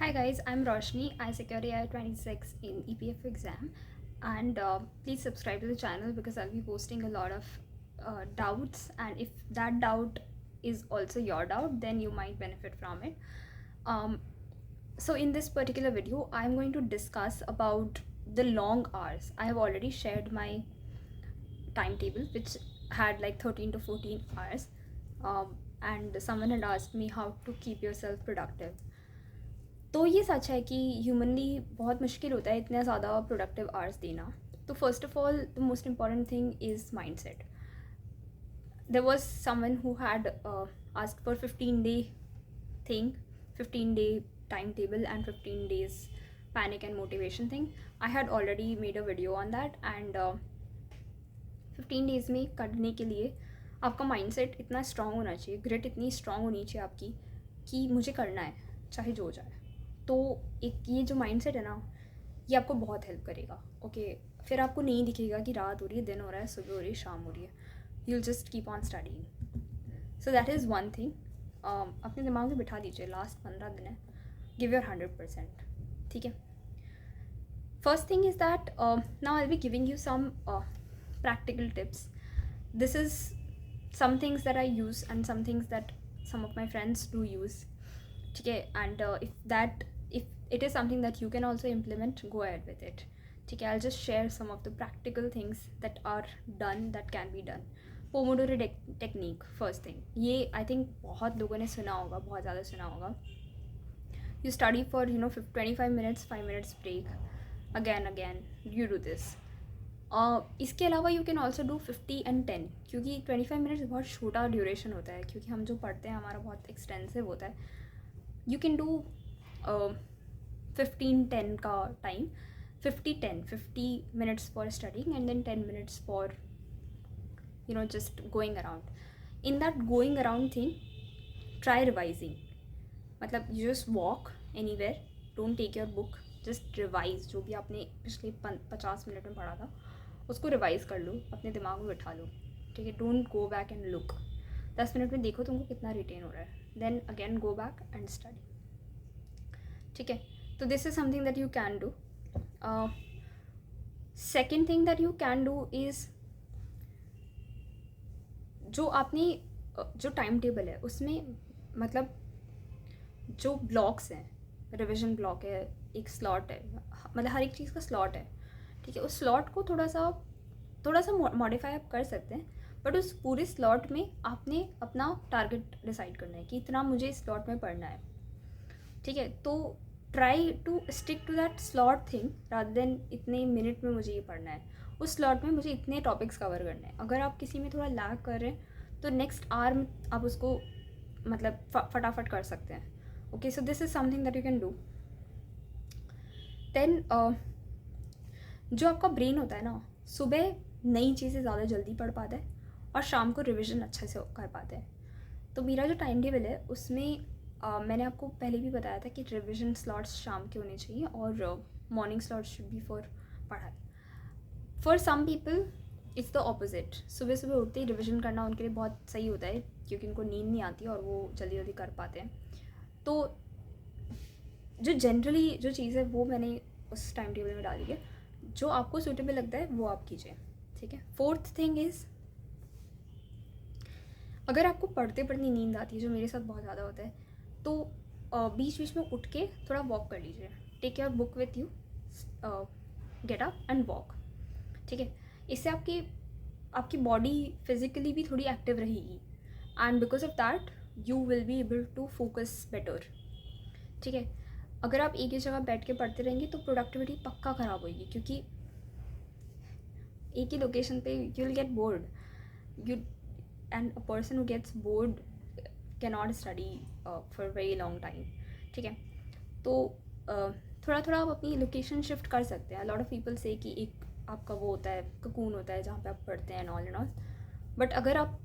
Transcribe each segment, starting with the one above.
Hi guys, I'm Roshni. I secured AI 26 in EPF exam, and please subscribe to the channel because I'll be posting a lot of doubts. And if that doubt is also your doubt, then you might benefit from it. Um, so in this particular video, I'm going to discuss about the long hours. I have already shared my timetable, which had like 13 to 14 hours, and someone had asked me how to keep yourself productive. तो ये सच है कि humanly बहुत मुश्किल होता है इतने ज़्यादा प्रोडक्टिव आवर्स देना. तो first of all the most important thing is mind set. There was someone who had asked for 15-day thing, 15-day timetable and 15 days panic and motivation thing. I had already made a video on that, and 15 days में करने के लिए आपका mindset इतना strong होना चाहिए, grit इतनी strong होनी चाहिए आपकी कि मुझे करना है चाहे जो हो जाए. तो एक ये जो माइंडसेट है ना, ये आपको बहुत हेल्प करेगा. ओके, फिर आपको नहीं दिखेगा कि रात हो रही है, दिन हो रहा है, सुबह हो रही है, शाम हो रही है. You will just keep on studying. So that is one thing. अपने दिमाग में बिठा दीजिए, लास्ट 15 दिन है, गिव योर 100%. ठीक है. First thing is that now I will be giving you some practical tips. This is some things that I use and some things that some of my friends do use. Okay, and if it is something that you can also implement, go ahead with it. Okay, I'll just share some of the practical things that are done, that can be done. Pomodoro technique, first thing. ये I think बहुत लोगों ने सुना होगा, बहुत ज़्यादा सुना होगा. You study for 25 minutes, 5 minutes break, again you do this. इसके अलावा you can also do 50 and 10, क्योंकि 25 मिनट्स बहुत छोटा ड्यूरेशन होता है, क्योंकि हम जो पढ़ते हैं हमारा बहुत एक्सटेंसिव होता है. यू कैन डू 15-10 का time. 50-10, 50 minutes for studying and then 10 minutes for just going around. In that going around thing, try revising. मतलब you just walk anywhere, don't take your book, just revise. जो भी आपने पिछले 50 minute में पढ़ा था उसको रिवाइज कर लो, अपने दिमाग में बिठा लो. ठीक है. Don't go back and look. 10 minute में देखो तुमको कितना रिटेन हो रहा है, then again go back and study. ठीक है. तो this is something that you can do. Second thing that you can do is, जो आपने जो टाइम टेबल है उसमें मतलब जो ब्लॉक्स हैं, रिविजन ब्लॉक है, एक स्लॉट है, मतलब हर एक चीज़ का स्लॉट है. ठीक है. उस स्लॉट को थोड़ा सा मॉडिफाई आप कर सकते हैं, बट उस पूरे स्लॉट में आपने अपना टारगेट डिसाइड करना है कि इतना मुझे इस स्लॉट में पढ़ना है. ठीक है. तो try to stick to that slot thing rather than इतने मिनट में मुझे ये पढ़ना है, उस स्लॉट में मुझे इतने टॉपिक्स कवर करने हैं. अगर आप किसी में थोड़ा लैग कर रहे हैं तो नेक्स्ट आवर में आप उसको मतलब फटाफट कर सकते हैं. Okay, so this is something that you can do. Then जो आपका ब्रेन होता है ना, सुबह नई चीज़ें ज़्यादा जल्दी पढ़ पाता है और शाम को रिवीजन अच्छे से कर पाते हैं. तो मेरा जो टाइम टेबल है उसमें मैंने आपको पहले भी बताया था कि रिवीजन स्लॉट्स शाम के होने चाहिए और morning slots should be for पढ़ाई. For some people it's the opposite. सुबह सुबह उठते ही रिवीजन करना उनके लिए बहुत सही होता है, क्योंकि उनको नींद नहीं आती और वो जल्दी जल्दी कर पाते हैं. तो जो जनरली जो चीज़ है वो मैंने उस टाइम टेबल में डाली है. जो आपको सूटेबल लगता है वो आप कीजिए. ठीक है. फोर्थ थिंग इज़, अगर आपको पढ़ते पढ़ते नींद आती है, जो मेरे साथ बहुत ज़्यादा होता है, तो बीच बीच में उठ के थोड़ा वॉक कर लीजिए. Take your book with you, get up and walk. ठीक है. इससे आपकी बॉडी फिजिकली भी थोड़ी एक्टिव रहेगी, and because of that you will be able to focus better. ठीक है. अगर आप एक ही जगह बैठ के पढ़ते रहेंगे तो प्रोडक्टिविटी पक्का ख़राब होगी, क्योंकि एक ही लोकेशन पे you will get bored. You and a person who gets bored can not study for very long time. ठीक है. तो थोड़ा थोड़ा आप अपनी लोकेशन शिफ्ट कर सकते हैं. लॉट ऑफ पीपल से कि एक आपका वो होता है, ककून होता है जहाँ पे आप पढ़ते हैं ऑल एंड ऑल. बट अगर आप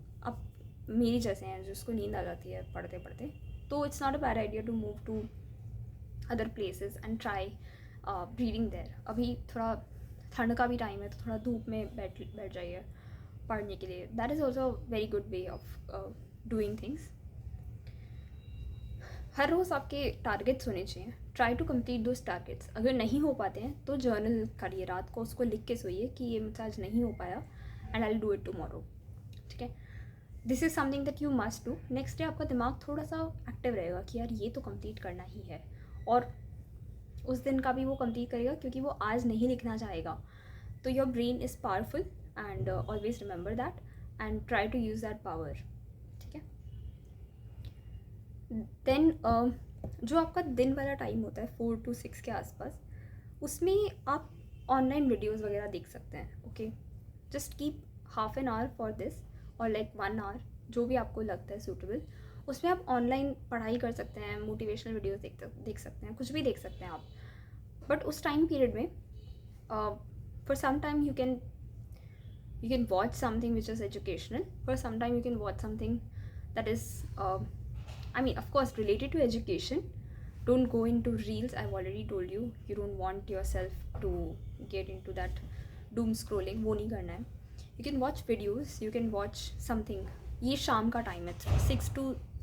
मेरी जैसे हैं जिसको नींद आ जाती है पढ़ते पढ़ते, तो it's not a bad idea to move to other places and try reading there. अभी थोड़ा ठंड का भी टाइम है तो थोड़ा धूप में बैठ जाइए पढ़ने के लिए. That is also very good way of doing things. हर रोज़ आपके टारगेट्स होने चाहिए, try to complete those targets. अगर नहीं हो पाते हैं तो जर्नल करिए, रात को उसको लिख के सोइए कि ये मुझसे आज नहीं हो पाया and I will do it tomorrow, ठीक है। This is something that you must do. Next day आपका दिमाग थोड़ा सा एक्टिव रहेगा कि यार ये तो कंप्लीट करना ही है, और उस दिन का भी वो कंप्लीट करेगा क्योंकि वो आज नहीं लिखना चाहेगा। तो your brain is powerful and always remember that and try to use that power, ठीक है। देन जो आपका दिन वाला टाइम होता है 4 to 6 के आसपास, उसमें आप ऑनलाइन वीडियोज़ वगैरह देख सकते हैं, okay. Just keep half an hour for this और लाइक 1 आवर, जो भी आपको लगता है सूटेबल। उसमें आप ऑनलाइन पढ़ाई कर सकते हैं, मोटिवेशनल वीडियोज़ देख सकते हैं, कुछ भी देख सकते हैं आप। बट उस टाइम पीरियड में for some time you can watch something which is educational. For some time you can watch something that is I mean, of course, related to education. Don't go into reels. I've already told you, you don't want yourself to get into that doom scrolling. वो नहीं करना है. You can watch videos, you can watch something. ये शाम का time है,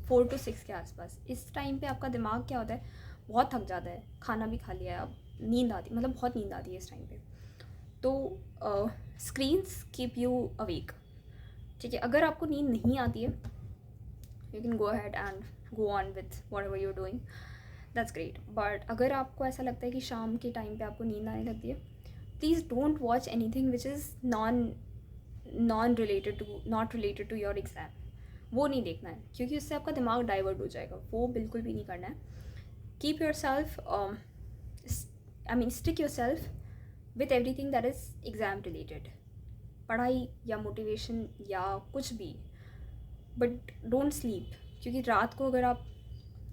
4 to 6 के आसपास। इस टाइम पे आपका दिमाग क्या होता है, बहुत थक जाता है, खाना भी खा लिया है, अब नींद आती, मतलब बहुत नींद आती है इस टाइम पे। तो स्क्रीन्स कीप यू अवेक, ठीक है। अगर आपको नींद नहीं आती है, you can go ahead and go on with whatever you are doing, that's great. But अगर आपको ऐसा लगता है कि शाम के टाइम पे आपको नींद आने लगती है, please don't watch anything which is not related to your exam. वो नहीं देखना है क्योंकि उससे आपका दिमाग डाइवर्ट हो जाएगा, वो बिल्कुल भी नहीं करना है। Keep your self stick your self with everything that is exam related, पढ़ाई या मोटिवेशन या कुछ भी। बट डोंट स्लीप, क्योंकि रात को अगर आप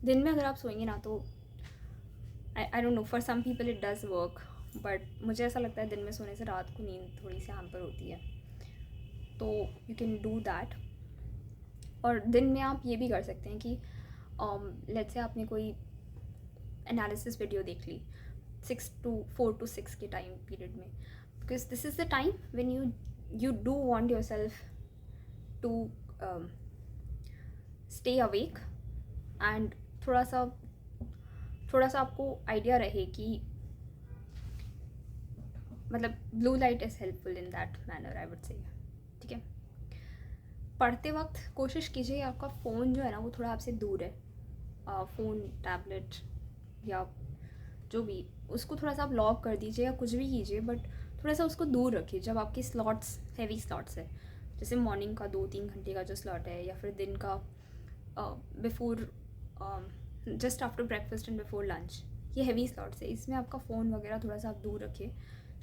दिन में अगर आप सोएंगे ना, तो I don't know, for some people it does work, but मुझे ऐसा लगता है दिन में सोने से रात को नींद थोड़ी सी हैम्पर होती है। तो यू कैन डू दैट। और दिन में आप ये भी कर सकते हैं कि लेट्स से आपने कोई एनालिसिस वीडियो देख ली 4 to 6 के टाइम पीरियड में, because this is the time when you do want yourself to stay awake and थोड़ा सा आपको आइडिया रहे कि मतलब blue light is helpful in that manner, I would say, ठीक है। पढ़ते वक्त कोशिश कीजिए आपका फ़ोन जो है ना वो थोड़ा आपसे दूर है, फ़ोन, टैबलेट या जो भी, उसको थोड़ा सा आप लॉक कर दीजिए या कुछ भी कीजिए, बट थोड़ा सा उसको दूर रखिए जब आपके स्लॉट्स हैवी स्लॉट्स है, जैसे मॉर्निंग का 2-3 घंटे का जो स्लॉट है, या फिर दिन का before just after breakfast and before lunch, ये हैवी स्लॉट्स है, इसमें आपका फ़ोन वगैरह थोड़ा सा आप दूर रखिए।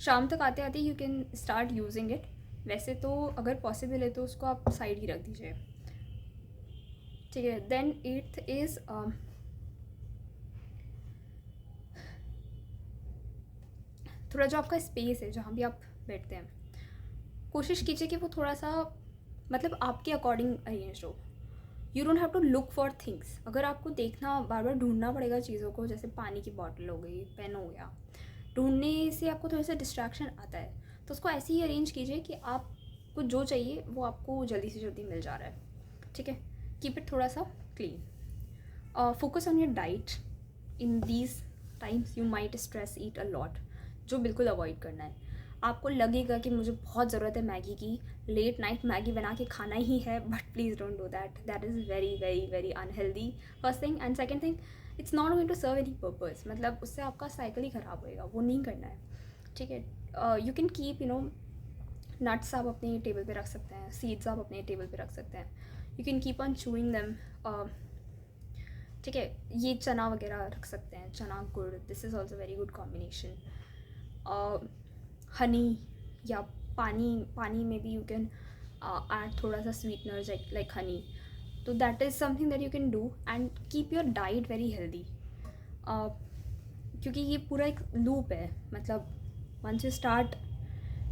शाम तक आते आते you can start using it, वैसे तो अगर पॉसिबल है तो उसको आप साइड ही रख दीजिए, ठीक है। देन 8th इज़ थोड़ा जो आपका स्पेस है जहाँ भी आप बैठते हैं, कोशिश कीजिए कि वो थोड़ा सा मतलब आपके अकॉर्डिंग अरेंज हो। You don't have to look for things. अगर आपको देखना बार बार ढूंढना पड़ेगा चीज़ों को, जैसे पानी की बॉटल हो गई, पेन हो गया, ढूंढने से आपको थोड़ा सा डिस्ट्रैक्शन आता है, तो उसको ऐसे ही अरेंज कीजिए कि आपको जो चाहिए वो आपको जल्दी से जल्दी मिल जा रहा है, ठीक है। कीप इट थोड़ा सा clean. Focus on your diet in these times, you might stress eat a lot, जो बिल्कुल अवॉइड करना है। आपको लगेगा कि मुझे बहुत ज़रूरत है मैगी की, लेट नाइट मैगी बना के खाना ही है, but please don't do that, that is very very very unhealthy, first thing. And second thing, it's not going to serve any purpose, मतलब उससे आपका साइकिल ही ख़राब होएगा, वो नहीं करना है, ठीक है। यू कैन कीप नट्स आप अपने टेबल पे रख सकते हैं, सीड्स आप अपने टेबल पे रख सकते हैं, you can keep on chewing them, ठीक है। ये चना वगैरह रख सकते हैं, चना गुड़, this is also very good combination. Honey या पानी में भी यू कैन ऐड थोड़ा सा स्वीटनर्स लाइक हनी, तो that is something that you can do and keep your diet very healthy, क्योंकि ये पूरा एक लूप है, मतलब once you start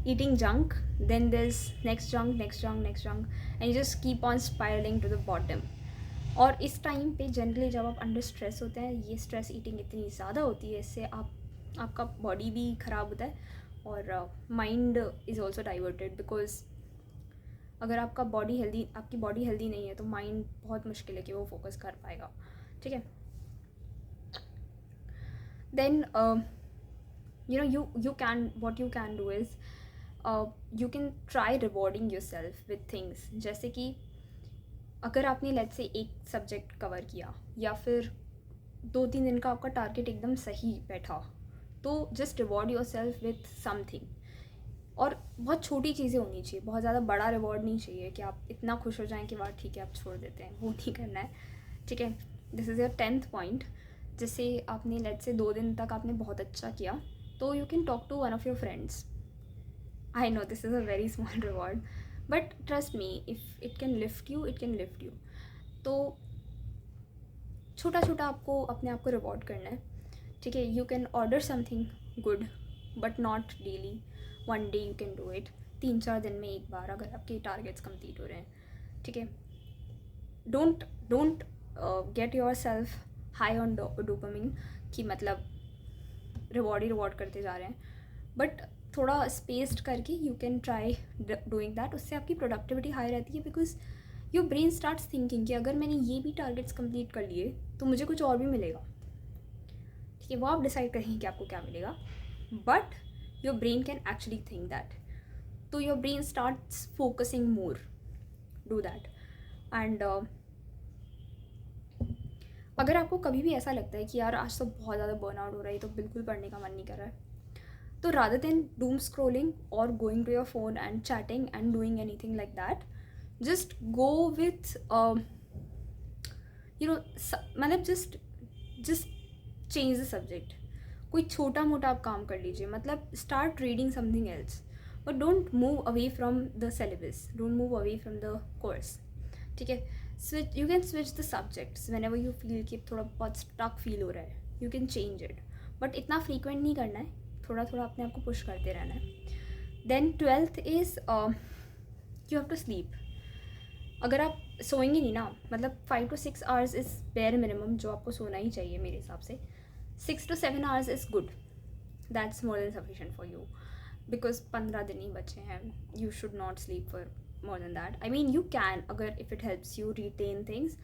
eating junk, then there's next junk and you just keep on spiraling to the bottom. और इस time पे generally जब आप अंडर स्ट्रेस होते हैं, ये स्ट्रेस ईटिंग इतनी ज़्यादा होती है, इससे आपका बॉडी भी ख़राब होता है और mind is also diverted, because अगर आपकी बॉडी हेल्दी नहीं है तो माइंड बहुत मुश्किल है कि वो फोकस कर पाएगा, ठीक है। then you can, what you can do is you can try rewarding yourself with things. जैसे कि अगर आपने लेट्स से एक सब्जेक्ट कवर किया, या फिर 2-3 दिन का आपका टारगेट एकदम सही बैठा, तो just reward your self with something. और बहुत छोटी चीज़ें होनी चाहिए, बहुत ज़्यादा बड़ा रिवॉर्ड नहीं चाहिए कि आप इतना खुश हो जाएं कि वाह ठीक है आप छोड़ देते हैं, वो नहीं करना है. ठीक है, this is your 10th point. जैसे आपने लेट्स से 2 दिन तक आपने बहुत अच्छा किया, तो you can talk to one of your friends. I know this is a very small reward, but trust me, if it can lift you, it can lift you. तो छोटा छोटा आपको अपने आप को रिवॉर्ड करना है. ठीक है, you can order something good but not daily. 1 day you can do it, 3-4 दिन में एक बार, अगर आपके टारगेट्स कंप्लीट हो रहे हैं. ठीक है, don't get your self high on dopamine कि मतलब रिवॉर्ड ही रिवॉर्ड करते जा रहे हैं. बट थोड़ा स्पेस्ड करके you can try doing that. उससे आपकी प्रोडक्टिविटी हाई रहती है, because your brain starts thinking कि अगर मैंने ये भी टारगेट्स कंप्लीट कर लिए तो मुझे कुछ और भी मिलेगा. ठीक है, वो आप डिसाइड करेंगे कि आपको क्या मिलेगा, but your brain can actually think that. तो your brain starts focusing more. Do that. And अगर आपको कभी भी ऐसा लगता है कि यार आज तो बहुत ज़्यादा बर्नआउट हो रहा है, तो बिल्कुल पढ़ने का मन नहीं कर रहा है, तो rather than doom scrolling or going to your phone and chatting and doing anything like that, just go with मतलब just change the subject. कोई छोटा मोटा आप काम कर लीजिए, मतलब start reading something else, but don't move away from the syllabus, don't move away from the course. ठीक है, you can switch the subjects whenever you feel कि थोड़ा बहुत stuck feel हो रहा है, you can change it, but इतना frequent नहीं करना है, थोड़ा थोड़ा अपने आप को पुश करते रहना है. Then 12th is you have to sleep. अगर आप सोएंगे नहीं ना, मतलब 5 to 6 hours is bare minimum जो आपको सोना ही चाहिए मेरे हिसाब से. 6 to 7 hours is good, that's more than sufficient for you, because 15 दिन ही बचे हैं. You should not sleep for more than that. I mean you can, अगर if it helps you retain things,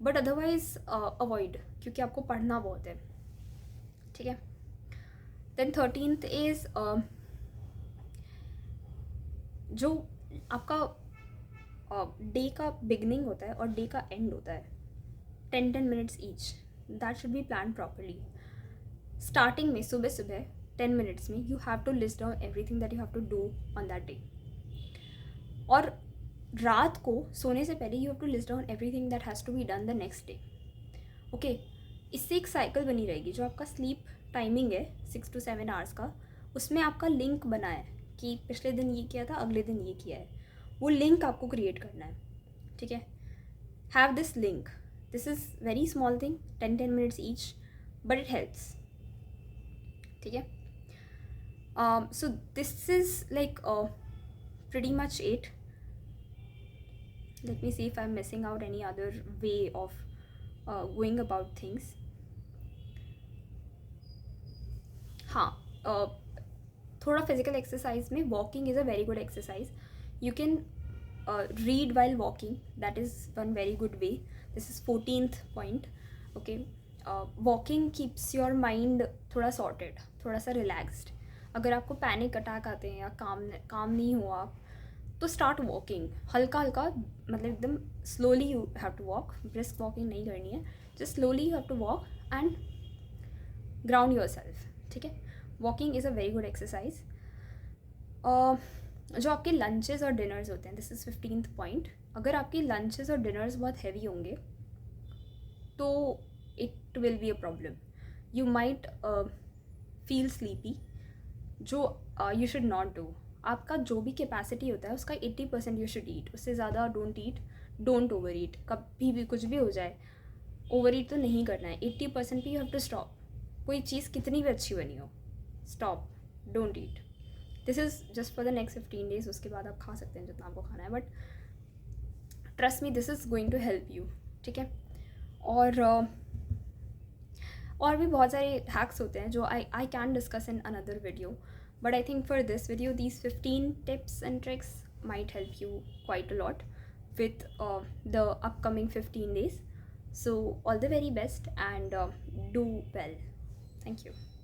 but otherwise avoid, क्योंकि आपको पढ़ना बहुत है. ठीक है. देन 13th इज़ जो आपका डे का बिगनिंग होता है और डे का एंड होता है, 10 minutes each, that should be plan properly. Starting में सुबह सुबह 10 minutes में you have to list down everything that you have to do on that day. और रात को सोने से पहले you have to list down everything that has to be done the next day. Okay, इससे एक साइकिल बनी रहेगी. जो आपका स्लीप टाइमिंग है 6 to 7 hours का, उसमें आपका लिंक बना है कि पिछले दिन ये किया था, अगले दिन ये किया है. वो लिंक आपको क्रिएट करना है. ठीक है, have this link. This is very small thing, 10 minutes each, but it helps. ठीक है, सो this is like pretty much it. Let me see if I'm missing out any other way of going about things. हाँ, थोड़ा physical exercise में walking is a very good exercise. You can read while walking, that is one very good way. This is 14th point. Okay, walking keeps your mind थोड़ा sorted, थोड़ा सा relaxed. अगर आपको panic attack आते हैं या काम नहीं हुआ, तो स्टार्ट वॉकिंग. हल्का हल्का, मतलब एकदम slowly you have to walk. Brisk walking नहीं करनी है, just slowly you have to walk and ground yourself. ठीक है, walking is a very good exercise. जो आपके लंचेस और डिनर्स होते हैं, दिस इज़ 15th पॉइंट. अगर आपके लंचेस और डिनर्स बहुत हैवी होंगे तो it will be a problem. You might feel sleepy, जो यू शुड नॉट डू. आपका जो भी कैपेसिटी होता है उसका 80% यू शुड ईट. उससे ज़्यादा डोंट ईट, डोंट ओवर ईट. कभी भी कुछ भी हो जाए, ओवर ईट तो नहीं करना है. 80% पे यू हैव टू स्टॉप. कोई चीज़ कितनी भी अच्छी बनी हो, stop, don't eat. This is just for the next 15 days. उसके बाद आप खा सकते हैं जितना आपको खाना है, but trust me this is going to help you. ठीक है, और भी बहुत सारे हैक्स होते हैं जो I can discuss in another video, but I think for this video these 15 tips and tricks might help you quite a lot with the upcoming 15 days. So all the very best and do well. Thank you.